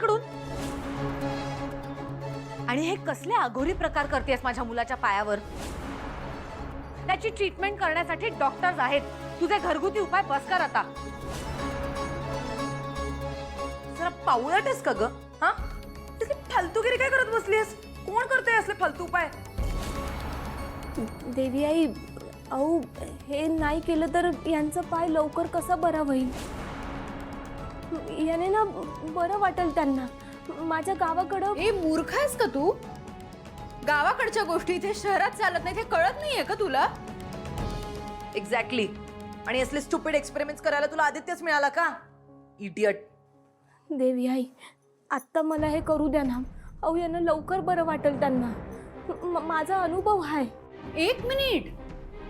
इकडून. आणि हे कसले अघोरी प्रकार करतेस माझ्या मुलाच्या पायावर? त्याची ट्रीटमेंट करण्यासाठी डॉक्टर्स आहेत. तुझे घरगुती उपाय बस कर आता. जरा पावळटच का ग? हा, फालतूगिरी काय करत बसलीस? कोण करते असले फालतू उपाय? देवी आई, अहो हे नाही केलं तर यांचा पाय लवकर कसा बरा होईल? याने ना बरं वाटेल त्यांना. माझ्या गावाकडं. ए मूर्ख आहेस का तू? गावाकडच्या गोष्टी इथे शहरात चालत नाही, हे कळत नाहीये का तुला? एक्झॅक्टली. आणि असले स्टुपिड एक्सपेरिमेंट्स करायला तुला आदित्यच मिळाला का? इडियट. देवी आई, आत्ता मला हे करू द्या ना. अहो यांना लवकर बरं वाटेल त्यांना. माझा अनुभव आहे. एक मिनिट,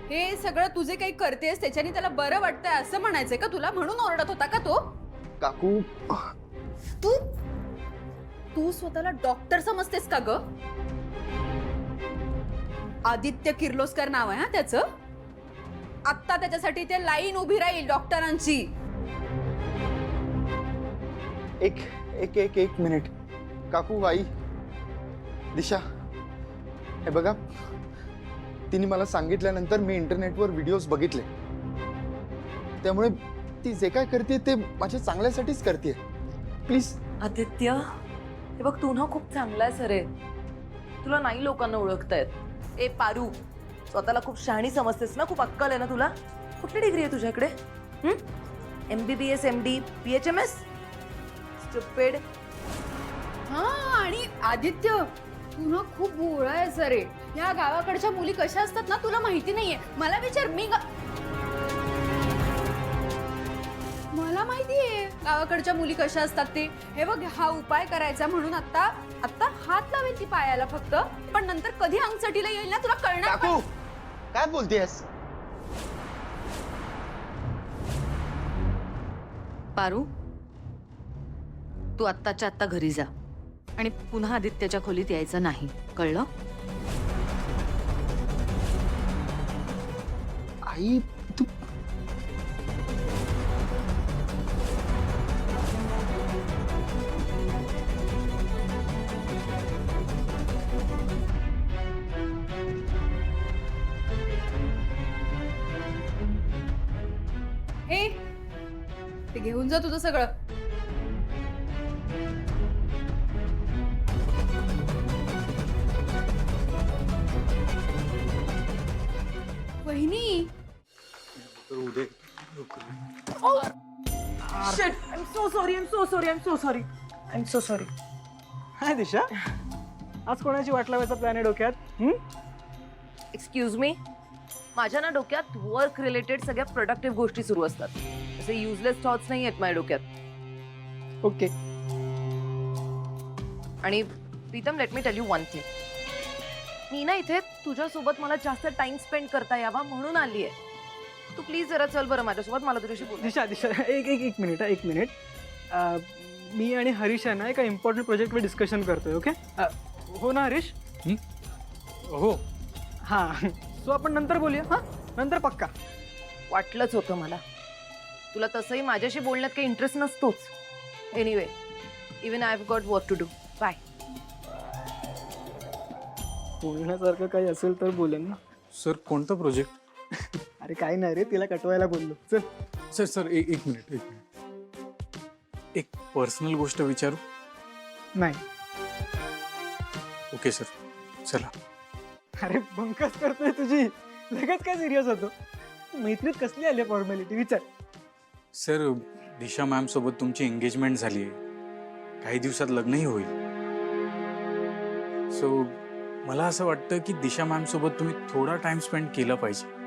हे सगळं तुझे काही करतेस त्याच्याने त्याला बरं वाटतंय असं म्हणायचंय का तुला? म्हणून ओरडत होता का तो? काकू, तू तू स्वतःला डॉक्टर समजतेस का ग? आदित्य किर्लोस्कर नाव आहे हा त्याचं. आत्ता त्याच्यासाठी ते लाईन उभी राहील डॉक्टरांची. एक एक एक एक मिनिट. काकू, आई, दिशा, हे बघा, तिने मला सांगितल्यानंतर मी इंटरनेटवर व्हिडिओज बघितले. त्यामुळे ती जे काय करते ते माझ्या चांगल्यासाठीच करते. प्लीज. आदित्य, हे बघ, तू ना खूप चांगला आहे सरे. तुला नाही लोकांना ओळखतायत. ए पारू, स्वतःला खूप शहाणी समजतेस ना? खूप अक्कल आहे ना तुला? कुठली डिग्री आहे तुझ्याकडे? MBBS, MD, PHMS? स्टुपिड. हा, आणि आदित्य तू ना खूप भोळा आहे सरे. या गावाकडच्या मुली कशा असतात ना तुला माहिती नाहीये. मला विचार, मला माहितीये गावाकडच्या मुली कशा असतात ते. हे बघ, हा उपाय करायचा म्हणून आता आता हात लावेल ती पायाला फक्त, पण नंतर कधी अंगचटीला येईल ना तुला कळणार. काकू, काय बोलतेस? पारू, तू आत्ताच्या आत्ता घरी जा आणि पुन्हा आदित्यच्या खोलीत यायचं नाही, कळलं? आई, तू ए, ते घेऊन जा तुझं सगळं. वहिनी, Shit, I'm so sorry, I'm so sorry, I'm so sorry. I'm so sorry. हाय दिशा, आज कोणाची वाट लावायचा प्लॅन आहे डोक्यात? एक्सक्यूज मी, माझ्या ना डोक्यात वर्क रिलेटेड सगळ्या प्रोडक्टिव्ह गोष्टी सुरू असतात. असे युजलेस थॉट्स नाही आहेत माझ्या डोक्यात. ओके. आणि Pritam, let me tell you one thing. मी ना इथे तुझ्यासोबत मला जास्त टाइम स्पेंड करता यावा म्हणून आली आहे. तू प्लीज जरा चल बरं माझ्यासोबत, मला तुझ्याशी बोल. दिशा दिशा, एक मिनिट, एक मिनिट. मी आणि हरीश आहे ना एका इम्पॉर्टंट प्रोजेक्टवर डिस्कशन करतोय. ओके? हो ना हरीश? हो. हां, सो आपण नंतर बोलूया. हां, नंतर पक्का. वाटलंच होतं मला. तुला तसंही माझ्याशी बोलण्यात काही इंटरेस्ट नसतोच. Anyway, even I have got work to do. Bye. बोलण्यासारखं काही असेल तर बोलेन ना. सर, कोणता प्रोजेक्ट? अरे काही नाही रे, तिला कटवायला बोललो. चल. सर एक मिनिट. एक पर्सनल गोष्ट विचारू? नाही. ओके सर, चला. अरे बंकच करतोय तुझी. लगेच काय सिरियस होतो? मैत्रीत कसली आली फॉर्मॅलिटी? विचार. सर, दिशा मॅम सोबत तुमची एंगेजमेंट झाली आहे. काही दिवसात लग्नही होईल. सो मला असं वाटतं की दिशा मॅम सोबत तुम्ही थोडा टाइम स्पेंड केला पाहिजे.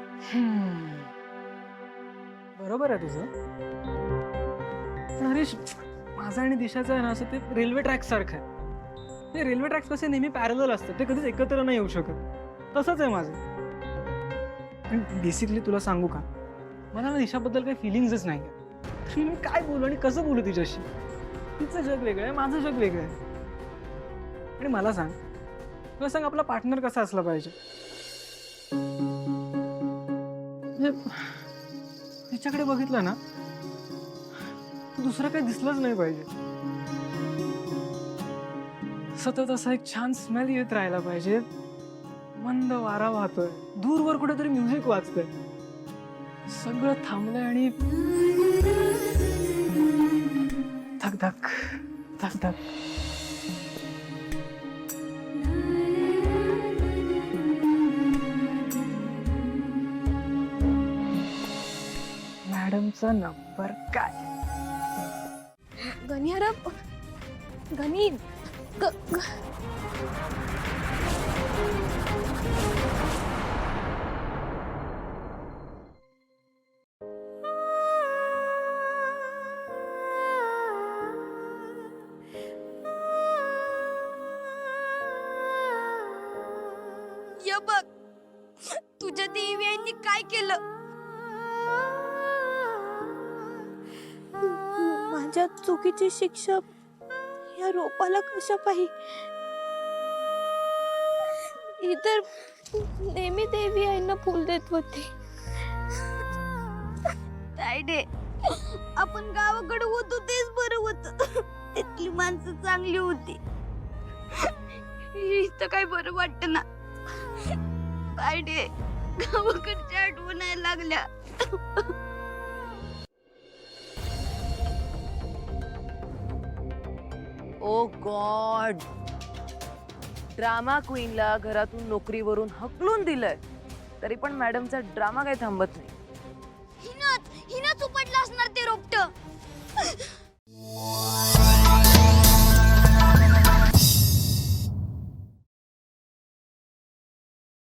बरोबर आहे तुझं. हरीश, माझा आणि दिशाचं आहे ना असं ते रेल्वे ट्रॅक सारखं आहे. ते रेल्वे ट्रॅक्स कसे नेहमी पॅरलल असतात, ते कधीच एकत्र नाही येऊ शकत. तसंच आहे माझं. पण बेसिकली तुला सांगू का, मला ना दिशाबद्दल काही फिलिंग्सच नाही आहे. मी काय बोलू आणि कसं बोलू तिच्याशी? तिचं जग वेगळं आहे, माझं जग वेगळं आहे. आणि मला सांग आपला पार्टनर कसा असला पाहिजे? तिच्याकडे बघितलं ना, दुसरं काही दिसलंच नाही पाहिजे. सतत असा एक छान स्मेल येत राहायला पाहिजे. मंद वारा वाहतोय, दूरवर कुठेतरी म्युझिक वाजतंय, सगळं थांबलंय आणि धक धक धक धक. मॅडमचा नंबर काय? गनियारा गनी ग, ग. या बघ तुझ्या देवीयांनी काय केलं. माझ्या चुकीची शिक्षा या रोपाला कशा पाहिजे. ही तर नेहमी देवी आईंना फुल देत होती. तायडे आपण गावाकडे होतो तेच बरं होत. तिथली माणसं चांगली होती. इथं काय बरं वाटत ना. तायडे गावाकडच्या आठवण यायला लागल्या. ओ गॉड, ड्रामा क्वीनला घरातून नोकरीवरून हकलून दिलंय, तरी पण मॅडमचा ड्रामा काही थांबत नाही. हिनच उपटलं असणार ते रोपट.